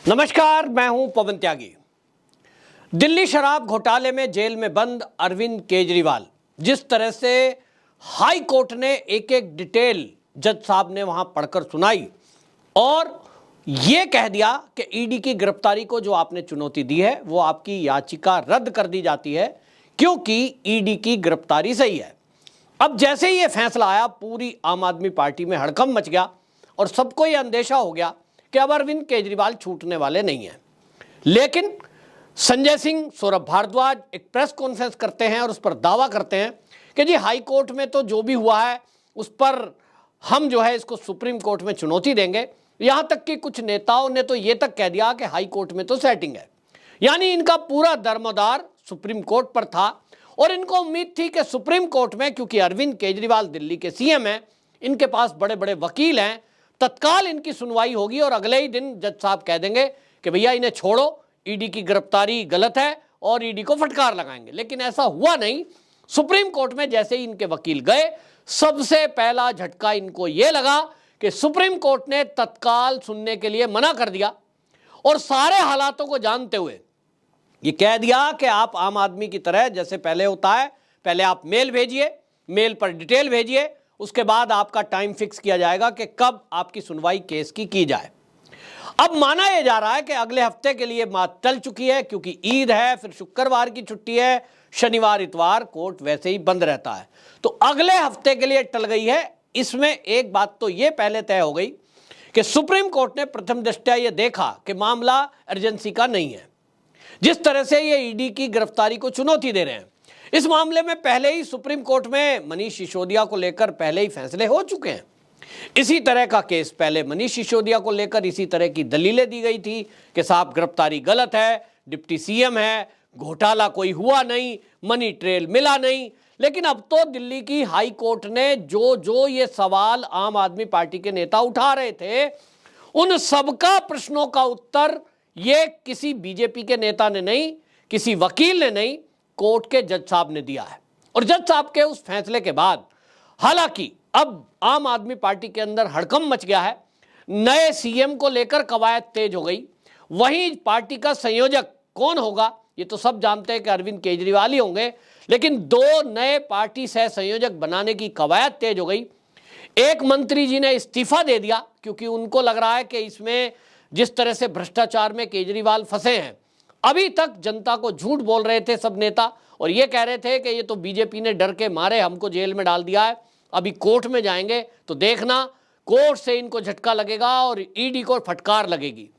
नमस्कार, मैं हूं पवन त्यागी। दिल्ली शराब घोटाले में जेल में बंद अरविंद केजरीवाल, जिस तरह से हाई कोर्ट ने एक एक डिटेल जज साहब ने वहां पढ़कर सुनाई और यह कह दिया कि ईडी की गिरफ्तारी को जो आपने चुनौती दी है वो आपकी याचिका रद्द कर दी जाती है क्योंकि ईडी की गिरफ्तारी सही है। अब जैसे ही यह फैसला आया, पूरी आम आदमी पार्टी में हड़कंप मच गया और सबको यह अंदेशा हो गया कि अब अरविंद केजरीवाल छूटने वाले नहीं हैं। लेकिन संजय सिंह, सौरभ भारद्वाज एक प्रेस कॉन्फ्रेंस करते हैं और उस पर दावा करते हैं कि जी हाई कोर्ट में तो जो भी हुआ है उस पर हम जो है इसको सुप्रीम कोर्ट में चुनौती देंगे। यहां तक कि कुछ नेताओं ने तो ये तक कह दिया कि हाई कोर्ट में तो सेटिंग है। यानी इनका पूरा दरमदार सुप्रीम कोर्ट पर था और इनको उम्मीद थी कि सुप्रीम कोर्ट में, क्योंकि अरविंद केजरीवाल दिल्ली के सीएम हैं, इनके पास बड़े बड़े वकील हैं, तत्काल इनकी सुनवाई होगी और अगले ही दिन जज साहब कह देंगे कि भैया इन्हें छोड़ो, ईडी की गिरफ्तारी गलत है और ईडी को फटकार लगाएंगे। लेकिन ऐसा हुआ नहीं। सुप्रीम कोर्ट में जैसे ही इनके वकील गए, सबसे पहला झटका इनको यह लगा कि सुप्रीम कोर्ट ने तत्काल सुनने के लिए मना कर दिया और सारे हालातों को जानते हुए ये कह दिया कि आप आम आदमी की तरह जैसे पहले होता है, पहले आप मेल भेजिए, मेल पर डिटेल भेजिए, उसके बाद आपका टाइम फिक्स किया जाएगा कि कब आपकी सुनवाई केस की जाए। अब माना यह जा रहा है कि अगले हफ्ते के लिए बात टल चुकी है क्योंकि ईद है, फिर शुक्रवार की छुट्टी है, शनिवार इतवार कोर्ट वैसे ही बंद रहता है, तो अगले हफ्ते के लिए टल गई है। इसमें एक बात तो यह पहले तय हो गई कि सुप्रीम कोर्ट ने प्रथम दृष्टया यह देखा कि मामला अर्जेंसी का नहीं है। जिस तरह से ये ईडी की गिरफ्तारी को चुनौती दे रहे हैं, इस मामले में पहले ही सुप्रीम कोर्ट में मनीष सिसोदिया को लेकर पहले ही फैसले हो चुके हैं। इसी तरह का केस पहले मनीष सिसोदिया को लेकर इसी तरह की दलीलें दी गई थी कि साहब गिरफ्तारी गलत है, डिप्टी सीएम है, घोटाला कोई हुआ नहीं, मनी ट्रेल मिला नहीं। लेकिन अब तो दिल्ली की हाई कोर्ट ने जो जो ये सवाल आम आदमी पार्टी के नेता उठा रहे थे, उन सबका प्रश्नों का उत्तर ये किसी बीजेपी के नेता ने नहीं, किसी वकील ने नहीं, कोर्ट के जज साहब ने दिया है। और जज साहब के उस फैसले के बाद हालांकि अब आम आदमी पार्टी के अंदर हड़कंप मच गया है, नए सीएम को लेकर कवायद तेज हो गई। वहीं पार्टी का संयोजक कौन होगा ये तो सब जानते हैं कि अरविंद केजरीवाल ही होंगे, लेकिन दो नए पार्टी सह संयोजक बनाने की कवायद तेज हो गई। एक मंत्री जी ने इस्तीफा दे दिया क्योंकि उनको लग रहा है कि इसमें जिस तरह से भ्रष्टाचार में केजरीवाल फंसे हैं, अभी तक जनता को झूठ बोल रहे थे सब नेता और ये कह रहे थे कि ये तो बीजेपी ने डर के मारे हमको जेल में डाल दिया है, अभी कोर्ट में जाएंगे तो देखना कोर्ट से इनको झटका लगेगा और ईडी को फटकार लगेगी।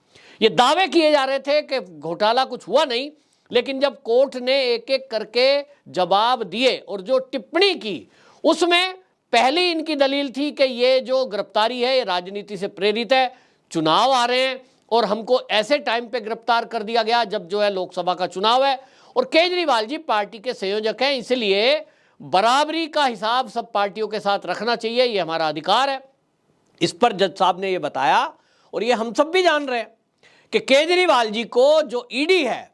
ये दावे किए जा रहे थे कि घोटाला कुछ हुआ नहीं, लेकिन जब कोर्ट ने एक एक करके जवाब दिए और जो टिप्पणी की उसमें पहली इनकी दलील थी कि ये जो गिरफ्तारी है ये राजनीति से प्रेरित है, चुनाव आ रहे हैं और हमको ऐसे टाइम पे गिरफ्तार कर दिया गया जब जो है लोकसभा का चुनाव है और केजरीवाल जी पार्टी के संयोजक हैं, इसलिए बराबरी का हिसाब सब पार्टियों के साथ रखना चाहिए, ये हमारा अधिकार है। इस पर जज साहब ने ये बताया और ये हम सब भी जान रहे हैं कि केजरीवाल जी को जो ईडी है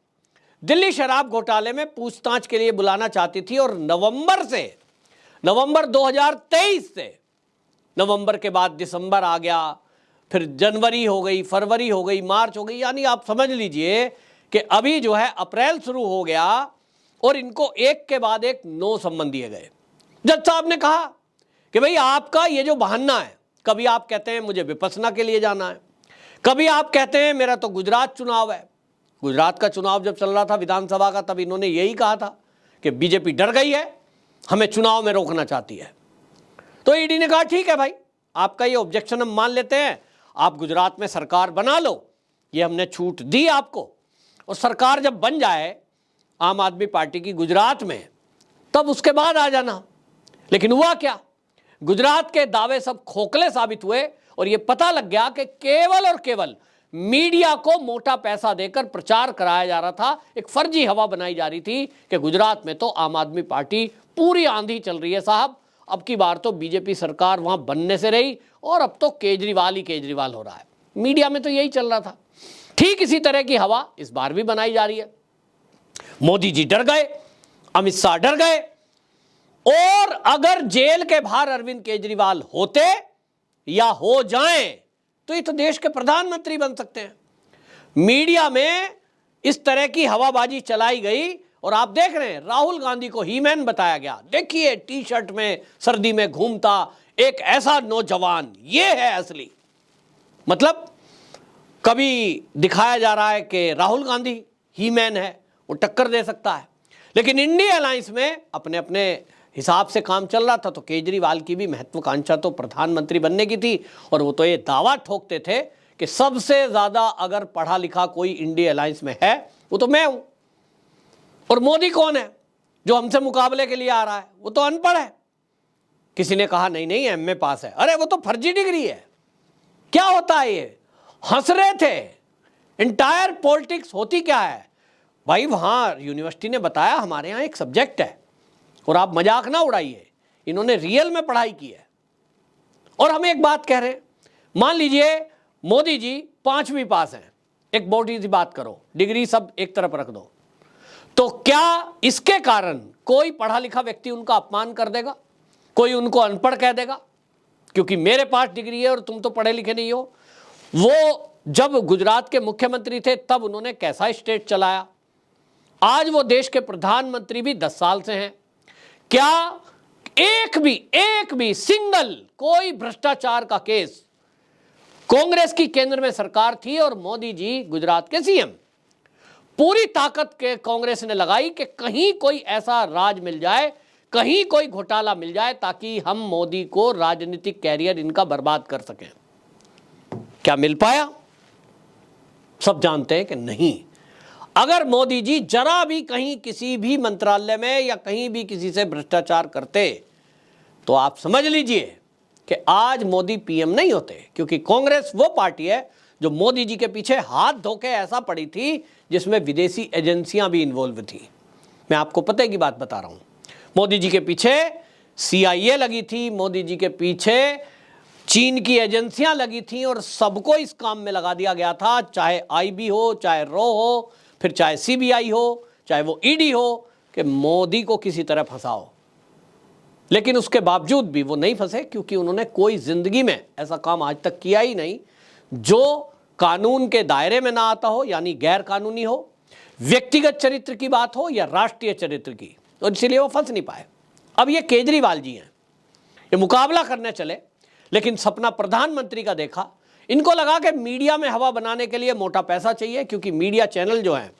दिल्ली शराब घोटाले में पूछताछ के लिए बुलाना चाहती थी और नवंबर 2023 से, नवंबर के बाद दिसंबर आ गया, फिर जनवरी हो गई, फरवरी हो गई, मार्च हो गई, यानी आप समझ लीजिए कि अभी जो है अप्रैल शुरू हो गया और इनको एक के बाद एक 9 सम्मन दिए गए। जज साहब ने कहा कि भाई आपका ये जो बहाना है, कभी आप कहते हैं मुझे विपश्यना के लिए जाना है, कभी आप कहते हैं मेरा तो गुजरात चुनाव है। गुजरात का चुनाव जब चल रहा था विधानसभा का, तब इन्होंने यही कहा था कि बीजेपी डर गई है, हमें चुनाव में रोकना चाहती है। तो ईडी ने कहा ठीक है भाई, आपका ये ऑब्जेक्शन हम मान लेते हैं, आप गुजरात में सरकार बना लो, ये हमने छूट दी आपको, और सरकार जब बन जाए आम आदमी पार्टी की गुजरात में तब उसके बाद आ जाना। लेकिन हुआ क्या, गुजरात के दावे सब खोखले साबित हुए और ये पता लग गया कि केवल और केवल मीडिया को मोटा पैसा देकर प्रचार कराया जा रहा था, एक फर्जी हवा बनाई जा रही थी कि गुजरात में तो आम आदमी पार्टी पूरी आंधी चल रही है साहब, अब की बार तो बीजेपी सरकार वहां बनने से रही और अब तो केजरीवाल ही केजरीवाल हो रहा है। मीडिया में तो यही चल रहा था। ठीक इसी तरह की हवा इस बार भी बनाई जा रही है। मोदी जी डर गए, अमित शाह डर गए और अगर जेल के बाहर अरविंद केजरीवाल होते या हो जाएं तो ये तो देश के प्रधानमंत्री बन सकते हैं। मीडिया में इस तरह की हवाबाजी चलाई गई और आप देख रहे हैं राहुल गांधी को हीमैन बताया गया। देखिए टी शर्ट में सर्दी में घूमता एक ऐसा नौजवान, ये है असली। मतलब कभी दिखाया जा रहा है कि राहुल गांधी हीमैन है, वो टक्कर दे सकता है, लेकिन इंडिया अलायंस में अपने अपने हिसाब से काम चल रहा था। तो केजरीवाल की भी महत्वाकांक्षा तो प्रधानमंत्री बनने की थी और वो तो ये दावा ठोकते थे कि सबसे ज्यादा अगर पढ़ा लिखा कोई इंडिया अलायंस में है वो तो मैं हूं। और मोदी कौन है जो हमसे मुकाबले के लिए आ रहा है? वो तो अनपढ़ है। किसी ने कहा नहीं नहीं एमए पास है। अरे वो तो फर्जी डिग्री है। क्या होता है ये? हंस रहे थे। इंटायर पॉलिटिक्स होती क्या है भाई? वहां यूनिवर्सिटी ने बताया हमारे यहां एक सब्जेक्ट है और आप मजाक ना उड़ाइए, इन्होंने रियल में पढ़ाई की है। और हम एक बात कह रहे हैं, मान लीजिए मोदी जी 5वीं पास हैं, एक मोटी सी बात करो, डिग्री सब एक तरफ रख दो, तो क्या इसके कारण कोई पढ़ा लिखा व्यक्ति उनका अपमान कर देगा? कोई उनको अनपढ़ कह देगा क्योंकि मेरे पास डिग्री है और तुम तो पढ़े लिखे नहीं हो? वो जब गुजरात के मुख्यमंत्री थे तब उन्होंने कैसा स्टेट चलाया, आज वो देश के प्रधानमंत्री भी 10 साल से हैं। क्या एक भी सिंगल कोई भ्रष्टाचार का केस? कांग्रेस की केंद्र में सरकार थी और मोदी जी गुजरात के सीएम। पूरी ताकत के कांग्रेस ने लगाई कि कहीं कोई ऐसा राज मिल जाए, कहीं कोई घोटाला मिल जाए ताकि हम मोदी को राजनीतिक कैरियर इनका बर्बाद कर सकें। क्या मिल पाया? सब जानते हैं कि नहीं। अगर मोदी जी जरा भी कहीं किसी भी मंत्रालय में या कहीं भी किसी से भ्रष्टाचार करते तो आप समझ लीजिए कि आज मोदी पीएम नहीं होते, क्योंकि कांग्रेस वो पार्टी है जो मोदी जी के पीछे हाथ धोके ऐसा पड़ी थी जिसमें विदेशी एजेंसियां भी इन्वॉल्व थी। मैं आपको पते की बात बता रहा हूं। मोदी जी के पीछे CIA लगी थी, मोदी जी के पीछे चीन की एजेंसियां लगी थी और सबको इस काम में लगा दिया गया था, चाहे IB हो, चाहे RO हो, फिर चाहे CBI हो, चाहे वो ED हो, कि मोदी को किसी तरह फंसाओ। लेकिन उसके बावजूद भी वो नहीं फंसे क्योंकि उन्होंने कोई जिंदगी में ऐसा काम आज तक किया ही नहीं जो कानून के दायरे में ना आता हो, यानी गैर कानूनी हो, व्यक्तिगत चरित्र की बात हो या राष्ट्रीय चरित्र की, और इसीलिए वो फंस नहीं पाए। अब ये केजरीवाल जी हैं, ये मुकाबला करने चले लेकिन सपना प्रधानमंत्री का देखा। इनको लगा कि मीडिया में हवा बनाने के लिए मोटा पैसा चाहिए, क्योंकि मीडिया चैनल जो हैं,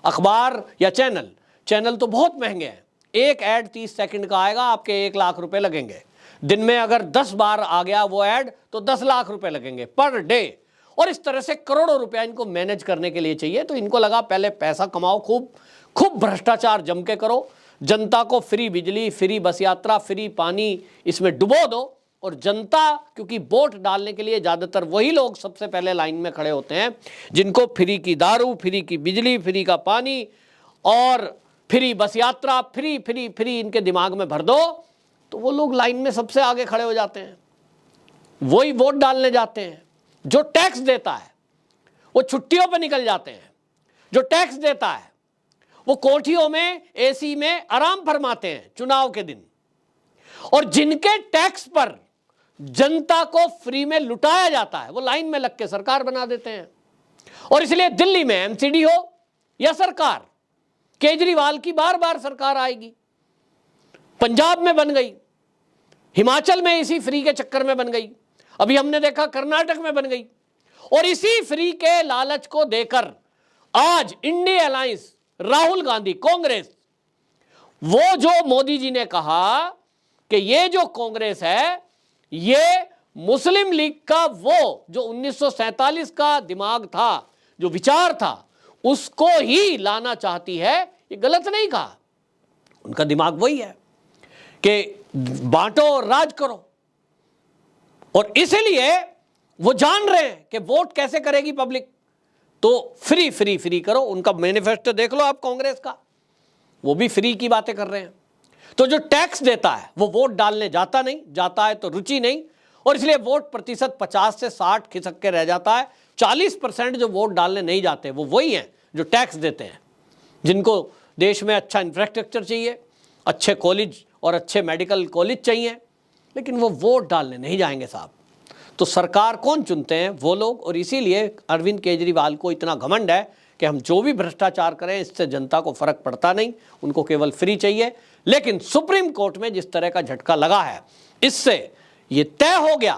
अखबार या चैनल तो बहुत महंगे हैं। एक ऐड 30 सेकंड का आएगा, आपके 1 लाख रुपए लगेंगे। दिन में अगर 10 बार आ गया वो ऐड तो 10 लाख रुपए लगेंगे पर डे। और इस तरह से करोड़ों रुपया इनको मैनेज करने के लिए चाहिए। तो इनको लगा पहले पैसा कमाओ, खूब भ्रष्टाचार जम के करो, जनता को फ्री बिजली, फ्री बस यात्रा, फ्री पानी इसमें डुबो दो। और जनता, क्योंकि वोट डालने के लिए ज्यादातर वही लोग सबसे पहले लाइन में खड़े होते हैं जिनको फ्री की दारू, फ्री की बिजली, फ्री का पानी और फ्री बस यात्रा, फ्री इनके दिमाग में भर दो, तो वो लोग लाइन में सबसे आगे खड़े हो जाते हैं, वही वोट डालने जाते हैं। जो टैक्स देता है वो छुट्टियों पर निकल जाते हैं, जो टैक्स देता है वो कोठियों में AC में आराम फरमाते हैं चुनाव के दिन। और जिनके टैक्स पर जनता को फ्री में लुटाया जाता है वो लाइन में लग के सरकार बना देते हैं। और इसलिए दिल्ली में MCD हो या सरकार, केजरीवाल की बार बार सरकार आएगी। पंजाब में बन गई, हिमाचल में इसी फ्री के चक्कर में बन गई, अभी हमने देखा कर्नाटक में बन गई। और इसी फ्री के लालच को देकर आज इंडिया अलायंस, राहुल गांधी, कांग्रेस, वो जो मोदी जी ने कहा कि ये जो कांग्रेस है ये मुस्लिम लीग का वो जो 1947 का दिमाग था, जो विचार था, उसको ही लाना चाहती है। ये गलत नहीं कहा, उनका दिमाग वही है कि बांटो और राज करो। और इसलिए वो जान रहे हैं कि वोट कैसे करेगी पब्लिक, तो फ्री करो। उनका मैनिफेस्टो देख लो आप कांग्रेस का, वो भी फ्री की बातें कर रहे हैं। तो जो टैक्स देता है वो वोट डालने जाता नहीं, जाता है तो रुचि नहीं, और इसलिए वोट प्रतिशत 50 से 60 खिसक के रह जाता है। 40% जो वोट डालने नहीं जाते वो वही हैं जो टैक्स देते हैं, जिनको देश में अच्छा इंफ्रास्ट्रक्चर चाहिए, अच्छे कॉलेज और अच्छे मेडिकल कॉलेज चाहिए, लेकिन वो वोट डालने नहीं जाएंगे साहब। तो सरकार कौन चुनते हैं? वो लोग। और इसीलिए अरविंद केजरीवाल को इतना घमंड है कि हम जो भी भ्रष्टाचार करें इससे जनता को फर्क पड़ता नहीं, उनको केवल फ्री चाहिए। लेकिन सुप्रीम कोर्ट में जिस तरह का झटका लगा है, इससे ये तय हो गया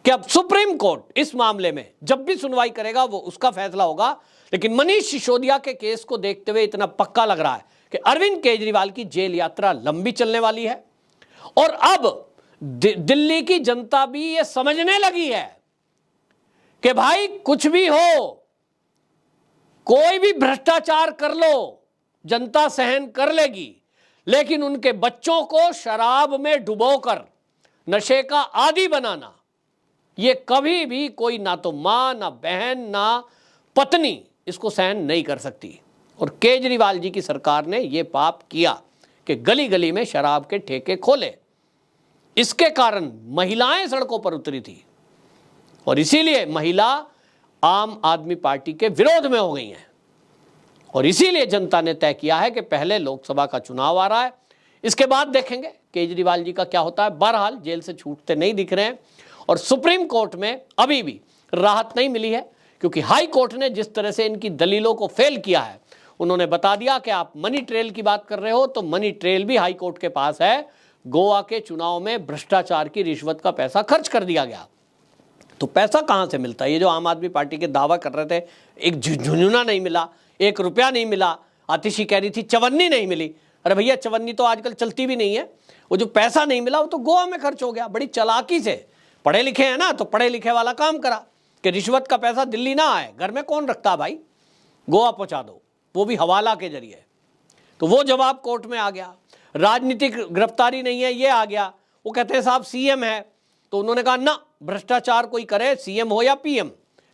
कि अब सुप्रीम कोर्ट इस मामले में जब भी सुनवाई करेगा वो उसका फैसला होगा। लेकिन मनीष सिसोदिया के केस को देखते हुए इतना पक्का लग रहा है कि अरविंद केजरीवाल की जेल यात्रा लंबी चलने वाली है। और अब दिल्ली की जनता भी ये समझने लगी है कि भाई कुछ भी हो, कोई भी भ्रष्टाचार कर लो, जनता सहन कर लेगी, लेकिन उनके बच्चों को शराब में डुबोकर नशे का आदी बनाना, ये कभी भी कोई, ना तो मां, ना बहन, ना पत्नी इसको सहन नहीं कर सकती। और केजरीवाल जी की सरकार ने यह पाप किया कि गली गली में शराब के ठेके खोले। इसके कारण महिलाएं सड़कों पर उतरी थी और इसीलिए महिला आम आदमी पार्टी के विरोध में हो गई हैं। और इसीलिए जनता ने तय किया है कि पहले लोकसभा का चुनाव आ रहा है, इसके बाद देखेंगे केजरीवाल जी का क्या होता है। बहरहाल जेल से छूटते नहीं दिख रहे हैं और सुप्रीम कोर्ट में अभी भी राहत नहीं मिली है, क्योंकि हाई कोर्ट ने जिस तरह से इनकी दलीलों को फेल किया है, उन्होंने बता दिया कि आप मनी ट्रेल की बात कर रहे हो तो मनी ट्रेल भी हाई कोर्ट के पास है। गोवा के चुनाव में भ्रष्टाचार की रिश्वत का पैसा खर्च कर दिया गया। तो पैसा कहां से मिलता है? ये जो आम आदमी पार्टी के दावा कर रहे थे, एक झुंझुना नहीं मिला, 1 रुपया नहीं मिला, आतिशी कह रही थी चवन्नी नहीं मिली। अरे भैया, चवन्नी तो आजकल चलती भी नहीं है। वो जो पैसा नहीं मिला वो तो गोवा में खर्च हो गया। बड़ी चालाकी से, पढ़े लिखे हैं ना, तो पढ़े लिखे वाला काम करा कि रिश्वत का पैसा दिल्ली ना आए, घर में कौन रखता भाई, गोवा पहुंचा दो, वो भी हवाला के जरिए। तो वो जवाब कोर्ट में आ गया। राजनीतिक गिरफ्तारी नहीं है, ये आ गया। वो कहते हैं साहब सीएम है, तो उन्होंने कहा ना, भ्रष्टाचार कोई करे, सीएम हो या पीएम,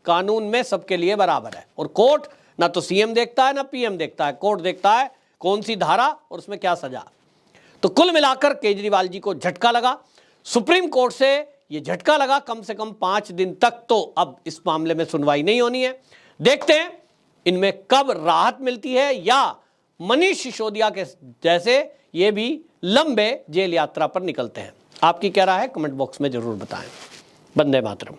कानून में सबके लिए बराबर है। और कोर्ट ना तो सीएम देखता है ना पीएम देखता है, कोर्ट देखता है कौन सी धारा और उसमें क्या सजा। तो कुल मिलाकर केजरीवाल जी को झटका लगा, सुप्रीम कोर्ट से ये झटका लगा। कम से कम 5 दिन तक तो अब इस मामले में सुनवाई नहीं होनी है। देखते हैं इनमें कब राहत मिलती है, या मनीष सिसोदिया के जैसे ये भी लंबे जेल यात्रा पर निकलते हैं। आपकी क्या राय है? कमेंट बॉक्स में जरूर बताएं। वंदे मातरम।